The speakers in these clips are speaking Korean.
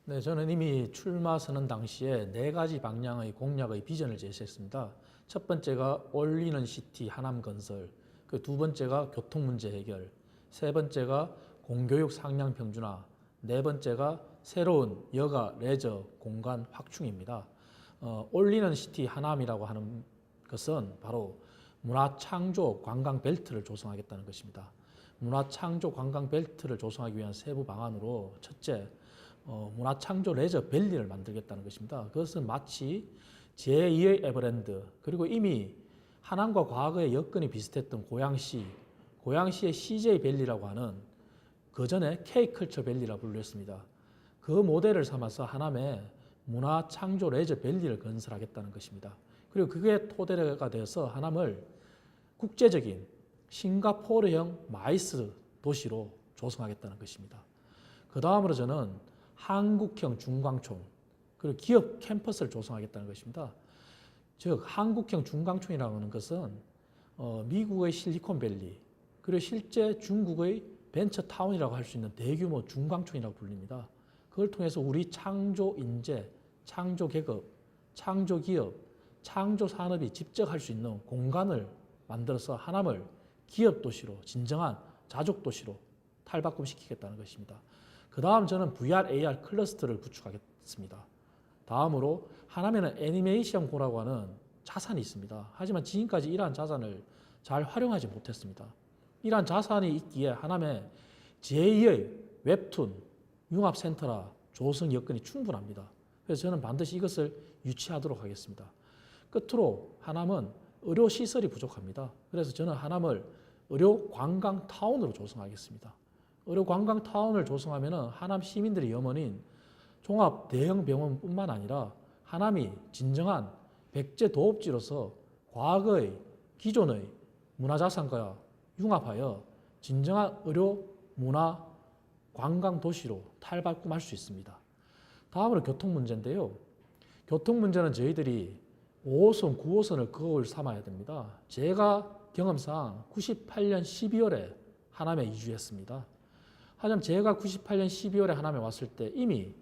네, 저는 이미 출마 선언 당시에 네 가지 방향의 공약의 비전을 제시했습니다. 첫 번째가 올리는 시티 하남 건설, 그 두 번째가 교통 문제 해결, 세 번째가 공교육 상향 평준화, 네 번째가 새로운 여가 레저 공간 확충입니다. 올리는 시티 하남이라고 하는 것은 바로 문화창조 관광벨트를 조성하겠다는 것입니다. 문화창조 관광벨트를 조성하기 위한 세부 방안으로 첫째, 문화창조 레저 밸리를 만들겠다는 것입니다. 그것은 마치 제2의 에버랜드, 그리고 이미 하남과 과거의 여건이 비슷했던 고양시의 CJ 밸리라고 하는 그 전에 K컬처 밸리라고 불렸습니다. 그 모델을 삼아서 하남에 문화창조 레저 밸리를 건설하겠다는 것입니다. 그리고 그게 토대가 되어서 하남을 국제적인 싱가포르형 마이스 도시로 조성하겠다는 것입니다. 그 다음으로 저는 한국형 중광촌, 그리고 기업 캠퍼스를 조성하겠다는 것입니다. 즉 한국형 중광촌이라고 하는 것은 미국의 실리콘밸리, 그리고 실제 중국의 벤처타운이라고 할 수 있는 대규모 중광촌이라고 불립니다. 그걸 통해서 우리 창조 인재, 창조 계급, 창조 기업, 창조 산업이 집적할 수 있는 공간을 만들어서 하남을 기업 도시로, 진정한 자족 도시로 탈바꿈시키겠다는 것입니다. 그 다음 저는 VR, AR 클러스터를 구축하겠습니다. 다음으로 하남에는 애니메이션고라고 하는 자산이 있습니다. 하지만 지금까지 이러한 자산을 잘 활용하지 못했습니다. 이러한 자산이 있기에 하남에 제2의 웹툰 융합센터라 조성 여건이 충분합니다. 그래서 저는 반드시 이것을 유치하도록 하겠습니다. 끝으로 하남은 의료시설이 부족합니다. 그래서 저는 하남을 의료관광타운으로 조성하겠습니다. 의료관광타운을 조성하면 하남 시민들의 염원인 종합 대형 병원뿐만 아니라 하남이 진정한 백제 도읍지로서 과거의 기존의 문화자산과 융합하여 진정한 의료, 문화, 관광 도시로 탈바꿈할 수 있습니다. 다음으로 교통 문제인데요. 교통 문제는 저희들이 5호선, 9호선을 거울 삼아야 됩니다. 제가 경험상 98년 12월에 하남에 이주했습니다. 하지만 제가 98년 12월에 하남에 왔을 때 이미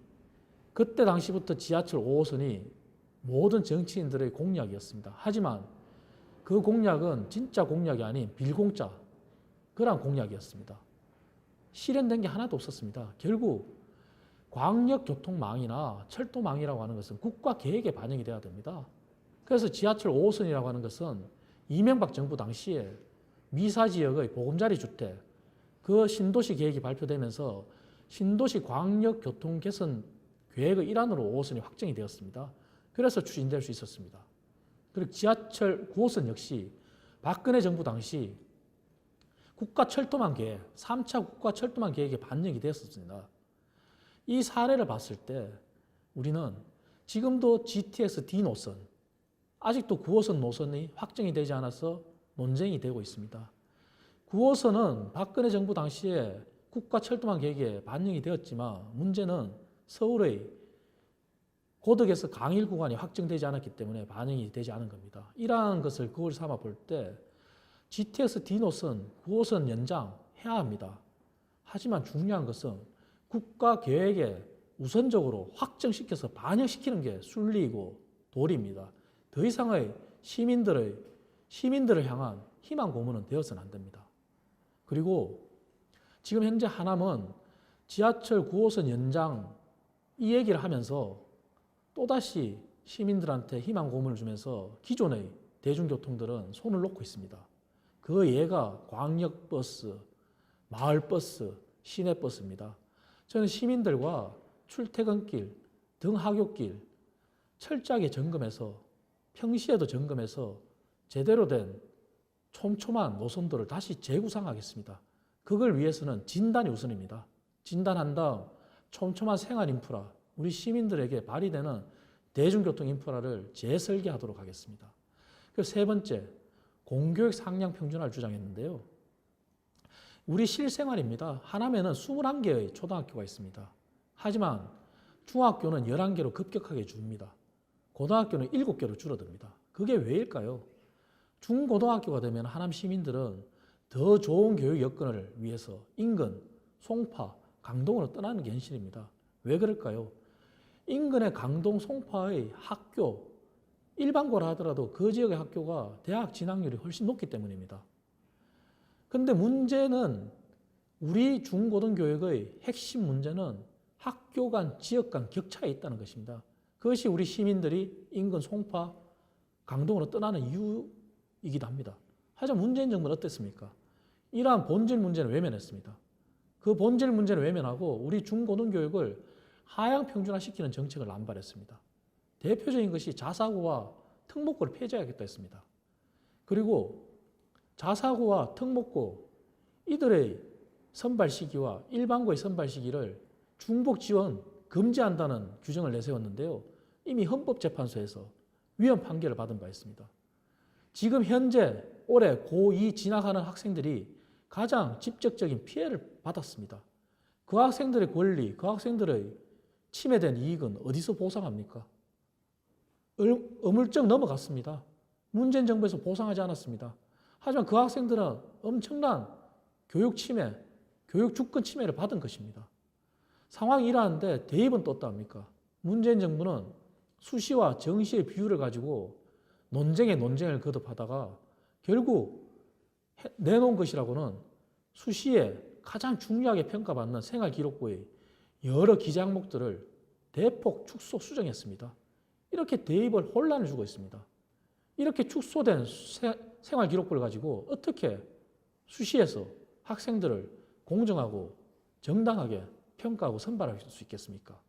그때 당시부터 지하철 5호선이 모든 정치인들의 공약이었습니다. 하지만 그 공약은 진짜 공약이 아닌 빌공짜, 그런 공약이었습니다. 실현된 게 하나도 없었습니다. 결국 광역교통망이나 철도망이라고 하는 것은 국가 계획에 반영이 돼야 됩니다. 그래서 지하철 5호선이라고 하는 것은 이명박 정부 당시에 미사지역의 보금자리 주택, 그 신도시 계획이 발표되면서 신도시 광역교통 개선 계획의 일환으로 5호선이 확정이 되었습니다. 그래서 추진될 수 있었습니다. 그리고 지하철 9호선 역시 박근혜 정부 당시 국가철도망 계획, 3차 국가철도망 계획에 반영이 되었습니다. 이 사례를 봤을 때 우리는 지금도 GTX D 노선, 아직도 9호선 노선이 확정이 되지 않아서 논쟁이 되고 있습니다. 9호선은 박근혜 정부 당시에 국가철도망 계획에 반영이 되었지만 문제는 서울의 고덕에서 강일 구간이 확정되지 않았기 때문에 반영이 되지 않은 겁니다. 이러한 것을 그걸 삼아 볼 때 GTX D 노선 9호선 연장해야 합니다. 하지만 중요한 것은 국가 계획에 우선적으로 확정시켜서 반영시키는 게 순리이고 도리입니다. 더 이상의 시민들을 향한 희망 고문은 되어서는 안 됩니다. 그리고 지금 현재 하남은 지하철 9호선 연장 이 얘기를 하면서 또다시 시민들한테 희망 고문을 주면서 기존의 대중교통들은 손을 놓고 있습니다. 그 예가 광역버스, 마을버스, 시내버스입니다. 저는 시민들과 출퇴근길, 등하굣길 철저하게 점검해서 평시에도 점검해서 제대로 된 촘촘한 노선도를 다시 재구상하겠습니다. 그걸 위해서는 진단이 우선입니다. 진단한 다음 촘촘한 생활 인프라, 우리 시민들에게 발휘되는 대중교통 인프라를 재설계하도록 하겠습니다. 그리고 세 번째, 공교육 상향 평준화를 주장했는데요. 우리 실생활입니다. 하남에는 21개의 초등학교가 있습니다. 하지만 중학교는 11개로 급격하게 줍니다. 고등학교는 7개로 줄어듭니다. 그게 왜일까요? 중고등학교가 되면 하남 시민들은 더 좋은 교육 여건을 위해서 인근, 송파, 강동으로 떠나는 게 현실입니다. 왜 그럴까요? 인근의 강동 송파의 학교, 일반고라 하더라도 그 지역의 학교가 대학 진학률이 훨씬 높기 때문입니다. 그런데 문제는 우리 중고등교육의 핵심 문제는 학교 간, 지역 간 격차에 있다는 것입니다. 그것이 우리 시민들이 인근 송파, 강동으로 떠나는 이유이기도 합니다. 하지만 문재인 정부는 어땠습니까? 이러한 본질 문제는 외면했습니다. 그 본질 문제는 외면하고 우리 중고등교육을 하향 평준화시키는 정책을 남발했습니다. 대표적인 것이 자사고와 특목고를 폐지하겠다 했습니다. 그리고 자사고와 특목고 이들의 선발 시기와 일반고의 선발 시기를 중복 지원 금지한다는 규정을 내세웠는데요. 이미 헌법재판소에서 위헌 판결을 받은 바 있습니다. 지금 현재 올해 고2 진학하는 학생들이 가장 직접적인 피해를 받았습니다. 그 학생들의 권리, 그 학생들의 침해된 이익은 어디서 보상합니까? 어물쩍 넘어갔습니다. 문재인 정부에서 보상하지 않았습니다. 하지만 그 학생들은 엄청난 교육 침해, 교육 주권 침해를 받은 것입니다. 상황이 이러한데 대입은 또 어떠합니까? 문재인 정부는 수시와 정시의 비율을 가지고 논쟁에 논쟁을 거듭하다가 결국 내놓은 것이라고는 수시에 가장 중요하게 평가받는 생활기록부의 여러 기재 항목들을 대폭 축소 수정했습니다. 이렇게 대입을 혼란을 주고 있습니다. 이렇게 축소된 생활기록부를 가지고 어떻게 수시에서 학생들을 공정하고 정당하게 평가하고 선발할 수 있겠습니까?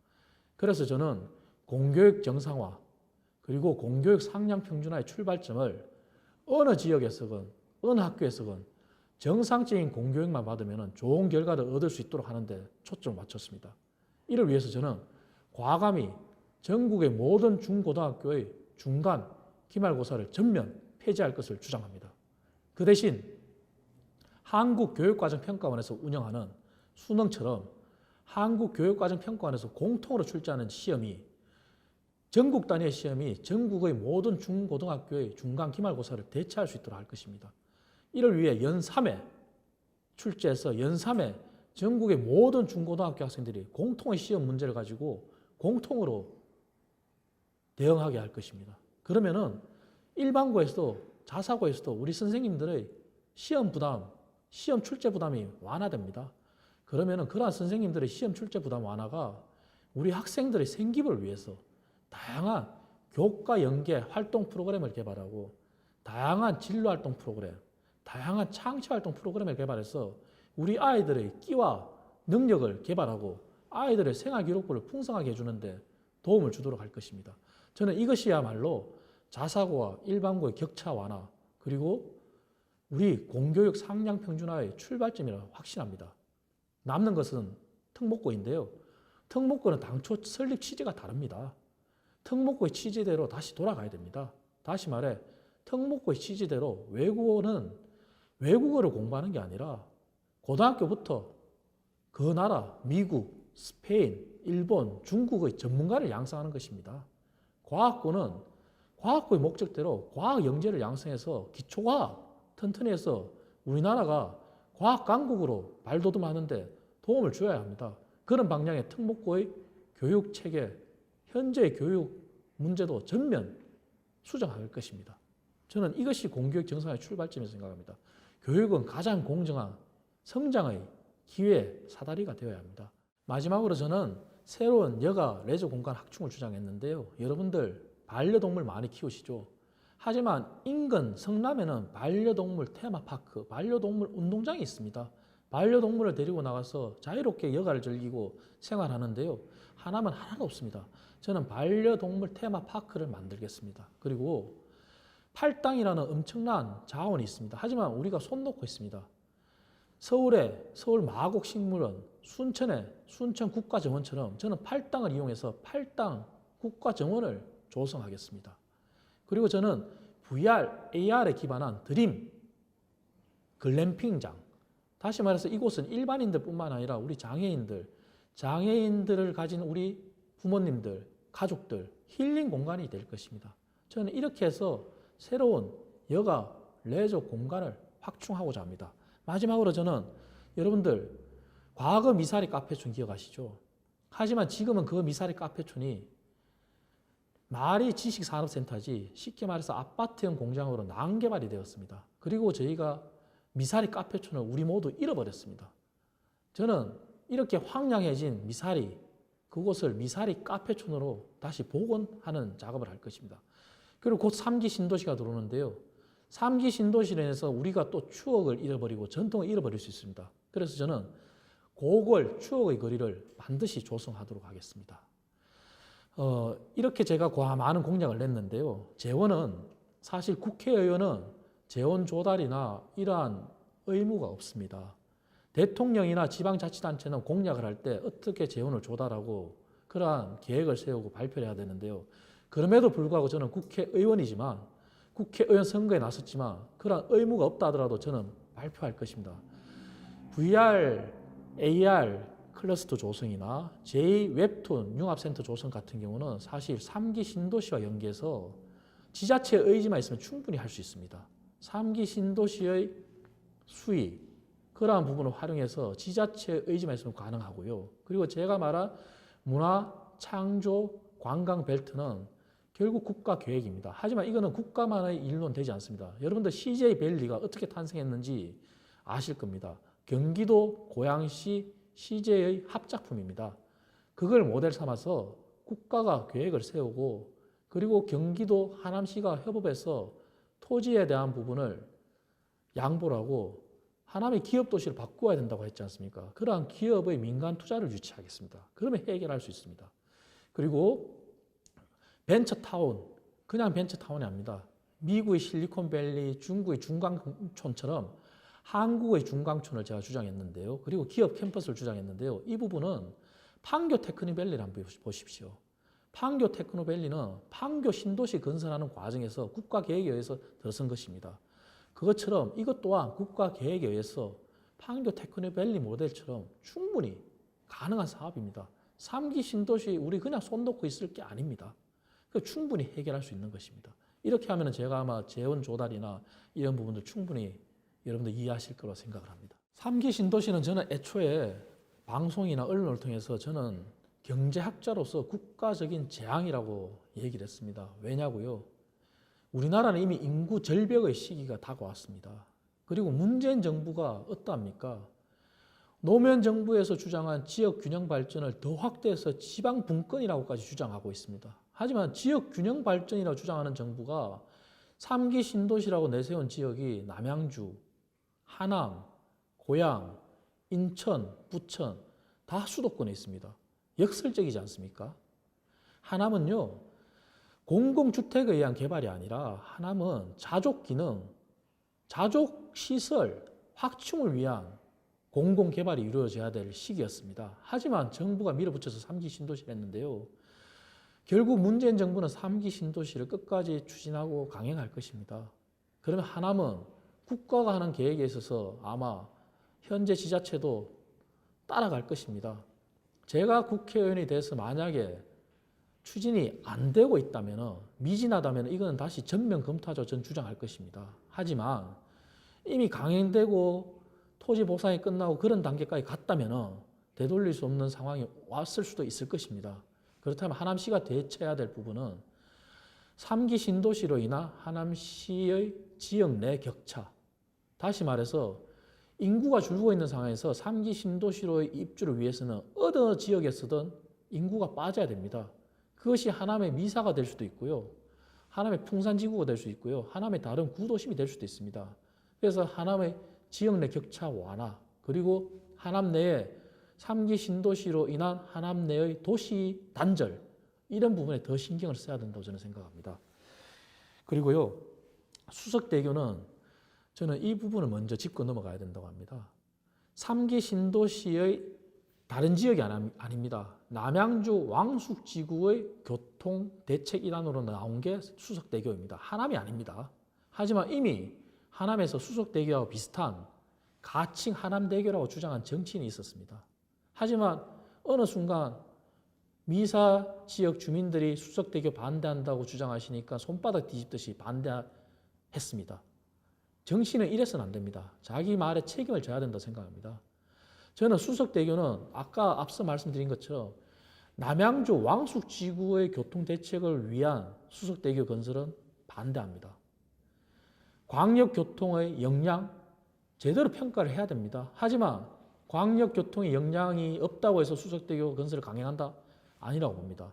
그래서 저는 공교육 정상화 그리고 공교육 상향 평준화의 출발점을 어느 지역에서건 어느 학교에서건 정상적인 공교육만 받으면 좋은 결과를 얻을 수 있도록 하는데 초점을 맞췄습니다. 이를 위해서 저는 과감히 전국의 모든 중고등학교의 중간 기말고사를 전면 폐지할 것을 주장합니다. 그 대신 한국교육과정평가원에서 운영하는 수능처럼 한국교육과정평가원에서 공통으로 출제하는 시험이 전국 단위의 시험이 전국의 모든 중고등학교의 중간 기말고사를 대체할 수 있도록 할 것입니다. 이를 위해 연3회 출제해서 연3회 전국의 모든 중고등학교 학생들이 공통의 시험 문제를 가지고 공통으로 대응하게 할 것입니다. 그러면은 일반고에서도 자사고에서도 우리 선생님들의 시험 부담, 시험 출제 부담이 완화됩니다. 그러면은 그러한 선생님들의 시험 출제 부담 완화가 우리 학생들의 생기부를 위해서 다양한 교과 연계 활동 프로그램을 개발하고 다양한 진로 활동 프로그램, 다양한 창시 활동 프로그램을 개발해서 우리 아이들의 끼와 능력을 개발하고 아이들의 생활 기록부를 풍성하게 해주는데 도움을 주도록 할 것입니다. 저는 이것이야말로 자사고와 일반고의 격차 완화 그리고 우리 공교육 상향 평준화의 출발점이라고 확신합니다. 남는 것은 특목고인데요. 특목고는 당초 설립 취지가 다릅니다. 특목고의 취지대로 다시 돌아가야 됩니다. 다시 말해 특목고의 취지대로 외국어는 외국어를 공부하는 게 아니라 고등학교부터 그 나라, 미국, 스페인, 일본, 중국의 전문가를 양성하는 것입니다. 과학고는 과학고의 목적대로 과학 영재를 양성해서 기초과학 튼튼히 해서 우리나라가 과학 강국으로 발돋움하는데 도움을 줘야 합니다. 그런 방향의 특목고의 교육 체계, 현재의 교육 문제도 전면 수정할 것입니다. 저는 이것이 공교육 정상의 출발점이라고 생각합니다. 교육은 가장 공정한 성장의 기회 사다리가 되어야 합니다. 마지막으로 저는 새로운 여가 레저 공간 확충을 주장했는데요. 여러분들 반려동물 많이 키우시죠? 하지만 인근 성남에는 반려동물 테마파크, 반려동물 운동장이 있습니다. 반려동물을 데리고 나가서 자유롭게 여가를 즐기고 생활하는데요. 하나면 하나도 없습니다. 저는 반려동물 테마파크를 만들겠습니다. 그리고 팔당이라는 엄청난 자원이 있습니다. 하지만 우리가 손 놓고 있습니다. 서울의 서울 마곡식물원, 순천의 순천국가정원처럼 저는 팔당을 이용해서 팔당 국가정원을 조성하겠습니다. 그리고 저는 VR, AR에 기반한 드림 글램핑장, 다시 말해서 이곳은 일반인들뿐만 아니라 우리 장애인들을 가진 우리 부모님들, 가족들 힐링 공간이 될 것입니다. 저는 이렇게 해서 새로운 여가 레저 공간을 확충하고자 합니다. 마지막으로 저는 여러분들 과거 미사리 카페촌 기억하시죠? 하지만 지금은 그 미사리 카페촌이 말이 지식산업센터지 쉽게 말해서 아파트형 공장으로 난개발이 되었습니다. 그리고 저희가 미사리 카페촌을 우리 모두 잃어버렸습니다. 저는 이렇게 황량해진 미사리, 그곳을 미사리 카페촌으로 다시 복원하는 작업을 할 것입니다. 그리고 곧 3기 신도시가 들어오는데요. 3기 신도시로 인해서 우리가 또 추억을 잃어버리고 전통을 잃어버릴 수 있습니다. 그래서 저는 고걸 추억의 거리를 반드시 조성하도록 하겠습니다. 이렇게 제가 많은 공약을 냈는데요. 재원은 사실 국회의원은 재원 조달이나 이러한 의무가 없습니다. 대통령이나 지방자치단체는 공약을 할 때 어떻게 재원을 조달하고 그러한 계획을 세우고 발표를 해야 되는데요. 그럼에도 불구하고 저는 국회의원이지만 국회의원 선거에 나섰지만 그러한 의무가 없다 하더라도 저는 발표할 것입니다. VR, AR 클러스터 조성이나 제2웹툰 융합센터 조성 같은 경우는 사실 3기 신도시와 연계해서 지자체의 의지만 있으면 충분히 할 수 있습니다. 3기 신도시의 수익, 그러한 부분을 활용해서 지자체의 의지만 있으면 가능하고요. 그리고 제가 말한 문화, 창조, 관광 벨트는 결국 국가 계획입니다. 하지만 이거는 국가만의 일로는 되지 않습니다. 여러분들 CJ 밸리가 어떻게 탄생했는지 아실 겁니다. 경기도 고양시 CJ의 합작품입니다. 그걸 모델 삼아서 국가가 계획을 세우고 그리고 경기도 하남시가 협업해서 토지에 대한 부분을 양보를 하고 하남의 기업 도시를 바꾸어야 된다고 했지 않습니까? 그러한 기업의 민간 투자를 유치하겠습니다. 그러면 해결할 수 있습니다. 그리고 벤처타운, 그냥 벤처타운이 아닙니다. 미국의 실리콘밸리, 중국의 중강촌처럼 한국의 중강촌을 제가 주장했는데요. 그리고 기업 캠퍼스를 주장했는데요. 이 부분은 판교 테크노밸리를 한번 보십시오. 판교 테크노밸리는 판교 신도시 건설하는 과정에서 국가 계획에 의해서 들어선 것입니다. 그것처럼 이것 또한 국가 계획에 의해서 판교 테크노밸리 모델처럼 충분히 가능한 사업입니다. 3기 신도시 우리 그냥 손 놓고 있을 게 아닙니다. 충분히 해결할 수 있는 것입니다. 이렇게 하면 제가 아마 재원 조달이나 이런 부분들 충분히 여러분들 이해하실 거라고 생각을 합니다. 3기 신도시는 저는 애초에 방송이나 언론을 통해서 저는 경제학자로서 국가적인 재앙이라고 얘기를 했습니다. 왜냐고요? 우리나라는 이미 인구 절벽의 시기가 다가왔습니다. 그리고 문재인 정부가 어떠합니까? 노무현 정부에서 주장한 지역 균형 발전을 더 확대해서 지방 분권이라고까지 주장하고 있습니다. 하지만 지역 균형 발전이라고 주장하는 정부가 3기 신도시라고 내세운 지역이 남양주, 하남, 고양, 인천, 부천 다 수도권에 있습니다. 역설적이지 않습니까? 하남은요, 공공주택에 의한 개발이 아니라 하남은 자족기능, 자족시설 확충을 위한 공공개발이 이루어져야 될 시기였습니다. 하지만 정부가 밀어붙여서 3기 신도시를 했는데요. 결국 문재인 정부는 3기 신도시를 끝까지 추진하고 강행할 것입니다. 그러면 하남은 국가가 하는 계획에 있어서 아마 현재 지자체도 따라갈 것입니다. 제가 국회의원이 돼서 만약에 추진이 안 되고 있다면, 미진하다면 이거는 다시 전면 검토하자고 전 주장할 것입니다. 하지만 이미 강행되고 토지 보상이 끝나고 그런 단계까지 갔다면 되돌릴 수 없는 상황이 왔을 수도 있을 것입니다. 그렇다면 하남시가 대처해야 될 부분은 3기 신도시로 인한 하남시의 지역 내 격차, 다시 말해서 인구가 줄고 있는 상황에서 3기 신도시로의 입주를 위해서는 어느 지역에서든 인구가 빠져야 됩니다. 그것이 하남의 미사가 될 수도 있고요. 하남의 풍산지구가 될 수 있고요. 하남의 다른 구도심이 될 수도 있습니다. 그래서 하남의 지역 내 격차 완화, 그리고 하남 내에 3기 신도시로 인한 하남 내의 도시 단절, 이런 부분에 더 신경을 써야 된다고 저는 생각합니다. 그리고요, 수석대교는 저는 이 부분을 먼저 짚고 넘어가야 된다고 합니다. 3기 신도시의 다른 지역이 아닙니다. 남양주 왕숙지구의 교통대책 일환으로 나온 게 수석대교입니다. 하남이 아닙니다. 하지만 이미 하남에서 수석대교와 비슷한 가칭 하남대교라고 주장한 정치인이 있었습니다. 하지만 어느 순간 미사 지역 주민들이 수석대교 반대한다고 주장하시니까 손바닥 뒤집듯이 반대했습니다. 정치는 이래서는 안 됩니다. 자기 말에 책임을 져야 된다고 생각합니다. 저는 수석대교는 아까 앞서 말씀드린 것처럼 남양주 왕숙지구의 교통 대책을 위한 수석대교 건설은 반대합니다. 광역교통의 역량 제대로 평가를 해야 됩니다. 하지만 광역교통의 역량이 없다고 해서 수석대교 건설을 강행한다? 아니라고 봅니다.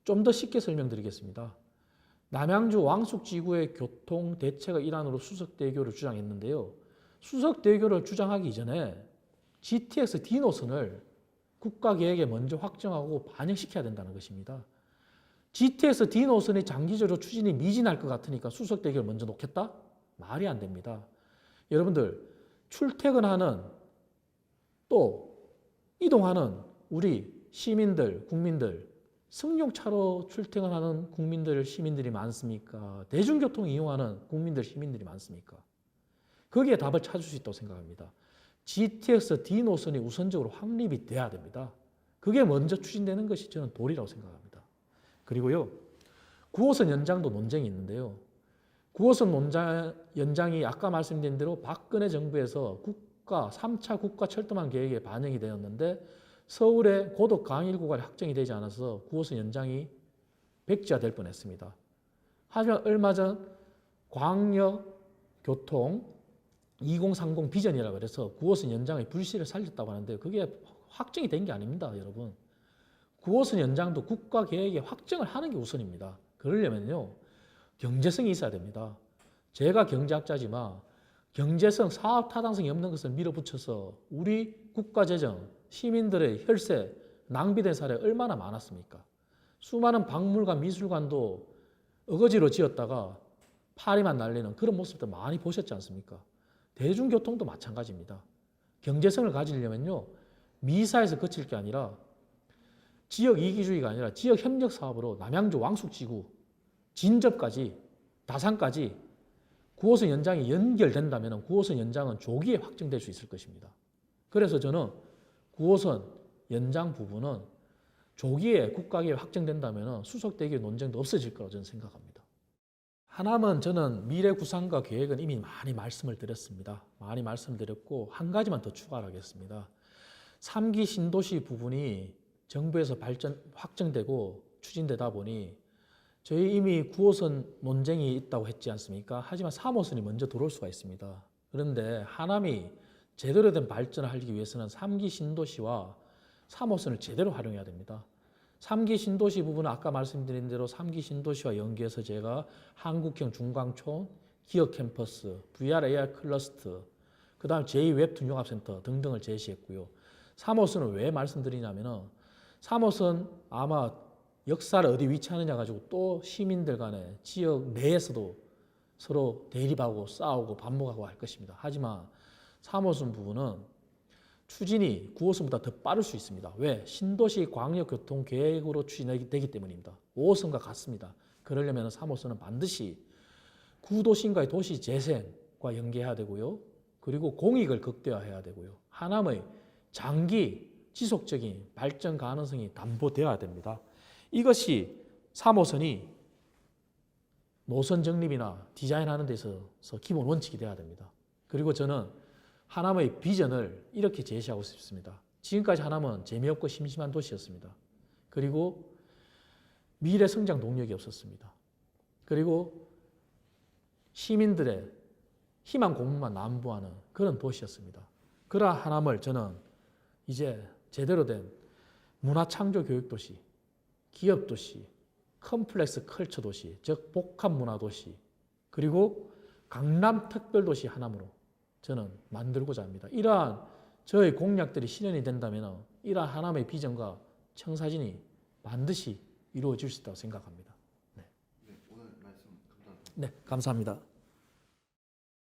좀 더 쉽게 설명드리겠습니다. 남양주 왕숙지구의 교통 대책의 일환으로 수석대교를 주장했는데요. 수석대교를 주장하기 이전에 GTX D 노선을 국가계획에 먼저 확정하고 반영시켜야 된다는 것입니다. GTX D 노선의 장기적으로 추진이 미진할 것 같으니까 수석대교를 먼저 놓겠다? 말이 안 됩니다. 여러분들 출퇴근하는 또 이동하는 우리 시민들, 국민들 승용차로 출퇴근하는 국민들, 시민들이 많습니까? 대중교통 이용하는 국민들, 시민들이 많습니까? 거기에 답을 찾을 수 있다고 생각합니다. GTX D 노선이 우선적으로 확립이 돼야 됩니다. 그게 먼저 추진되는 것이 저는 도리라고 생각합니다. 그리고요, 9호선 연장도 논쟁이 있는데요. 9호선 연장이 아까 말씀드린 대로 박근혜 정부에서 3차 국가 철도망 계획에 반영이 되었는데 서울의 고도 강일 구간이 확정이 되지 않아서 9호선 연장이 백지화될 뻔했습니다. 하지만 얼마 전 광역교통 2030 비전이라고 그래서 9호선 연장의 불씨를 살렸다고 하는데 그게 확정이 된 게 아닙니다, 여러분. 9호선 연장도 국가 계획에 확정을 하는 게 우선입니다. 그러려면요, 경제성이 있어야 됩니다. 제가 경제학자지만 경제성, 사업 타당성이 없는 것을 밀어붙여서 우리 국가 재정, 시민들의 혈세 낭비된 사례가 얼마나 많았습니까? 수많은 박물관, 미술관도 어거지로 지었다가 파리만 날리는 그런 모습도 많이 보셨지 않습니까? 대중교통도 마찬가지입니다. 경제성을 가지려면요, 미사에서 그칠 게 아니라 지역 이기주의가 아니라 지역 협력 사업으로 남양주 왕숙지구, 진접까지, 다산까지 9호선 연장이 연결된다면 9호선 연장은 조기에 확정될 수 있을 것입니다. 그래서 저는 9호선 연장 부분은 조기에 국가계획 확정된다면 수석대교 논쟁도 없어질 거라고 저는 생각합니다. 하나만 저는 미래 구상과 계획은 이미 많이 말씀을 드렸습니다. 많이 말씀드렸고 한 가지만 더 추가를 하겠습니다. 3기 신도시 부분이 정부에서 확정되고 추진되다 보니 저희 이미 9호선 논쟁이 있다고 했지 않습니까? 하지만 3호선이 먼저 들어올 수가 있습니다. 그런데 하남이 제대로 된 발전을 하기 위해서는 3기 신도시와 3호선을 제대로 활용해야 됩니다. 3기 신도시 부분은 아까 말씀드린 대로 3기 신도시와 연계해서 제가 한국형 중광촌, 기업 캠퍼스, VR, AR 클러스터, 그 다음 제2웹툰 융합센터 등등을 제시했고요. 3호선은 왜 말씀드리냐면은 3호선 아마 역사를 어디 위치하느냐 가지고 또 시민들 간에 지역 내에서도 서로 대립하고 싸우고 반목하고 할 것입니다. 하지만 3호선 부분은 추진이 9호선보다 더 빠를 수 있습니다. 왜? 신도시 광역교통 계획으로 추진되기 때문입니다. 5호선과 같습니다. 그러려면 3호선은 반드시 구도심과의 도시 재생과 연계해야 되고요. 그리고 공익을 극대화해야 되고요. 하남의 장기 지속적인 발전 가능성이 담보되어야 됩니다. 이것이 3호선이 노선 정립이나 디자인하는 데 있어서 기본 원칙이 되어야 됩니다. 그리고 저는 하남의 비전을 이렇게 제시하고 싶습니다. 지금까지 하남은 재미없고 심심한 도시였습니다. 그리고 미래 성장 동력이 없었습니다. 그리고 시민들의 희망 고문만 난무하는 그런 도시였습니다. 그러한 하남을 저는 이제 제대로 된 문화창조 교육도시, 기업도시, 컴플렉스 컬처 도시, 즉 복합문화도시, 그리고 강남특별도시 하남으로 저는 만들고자 합니다. 이러한 저의 공약들이 실현이 된다면 이러한 하남의 비전과 청사진이 반드시 이루어질 수 있다고 생각합니다. 네. 네, 오늘 말씀 감사합니다. 네, 감사합니다.